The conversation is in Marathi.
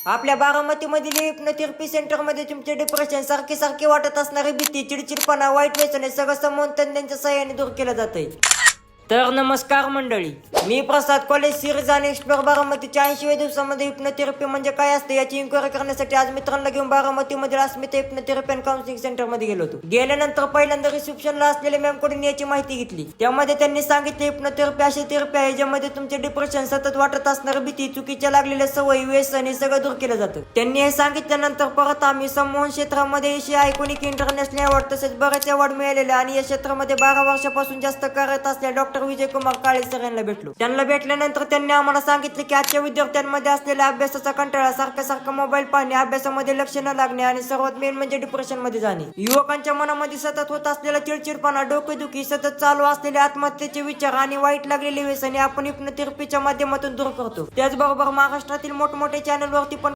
आपल्या बारामतीमधील हिप्नोथेरपी सेंटरमध्ये तुमचे डिप्रेशन, सारखे वाटत असणारी भीती, चिडचिडपणा, वाईट व्यसने सगळं समून तज्ञांच्या सहाय्याने दूर केलं जातंय. तर नमस्कार मंडळी, मी प्रसाद. कॉलेज सिरीज आणि एक्सप्लोर बारामतीच्या 80व्या दिवसामध्ये हिप्नोथेरपी म्हणजे काय असते याची इन्क्वायरी करण्यासाठी आज मित्रांना घेऊन बारामतीमधील अस्मिता हिप्नोथेरपी अँड काउन्सिलिंग सेंटरमध्ये गेलो होतो. गेल्यानंतर पहिल्यांदा रिसेप्शनला असलेल्या मॅम कडून याची माहिती घेतली. त्यामध्ये त्यांनी सांगितले हिप्नोथेरपी अशी थेरपी आहे ज्यामध्ये तुमचे डिप्रेशन, सतत वाटत असणारी भीती, चुकीच्या लागलेल्या सवयी, व्यसन हे सगळं दूर केलं जातं. त्यांनी हे सांगितल्यानंतर परत आम्ही संमोहन क्षेत्रामध्ये एशिया आयकॉनिक इंटरनॅशनल अवॉर्ड तसेच बरेच अवॉर्ड मिळालेले आणि या क्षेत्रामध्ये 12 वर्षापासून जास्त करत असलेल्या डॉक्टर विजय कुमार काळे सर यांना भेटलो. त्यांना भेटल्यानंतर त्यांनी आम्हाला सांगितले की आजच्या विद्यार्थ्यांमध्ये असलेल्या अभ्यासाचा कंटाळा, सारखं मोबाईल पाहणे, अभ्यासामध्ये लक्ष न लागणे आणि सर्वात मेन म्हणजे डिप्रेशन मध्ये जाणे, युवकांच्या मनामध्ये सतत होत असलेला चिडचिडपणा, डोकेदुखी, सतत चालू असलेले आत्महत्येचे विचार आणि वाईट लागलेले व्यसने आपण हिप्नोथेरपीच्या माध्यमातून दूर करतो. त्याचबरोबर महाराष्ट्रातील मोठमोठ्या चॅनलवरती पण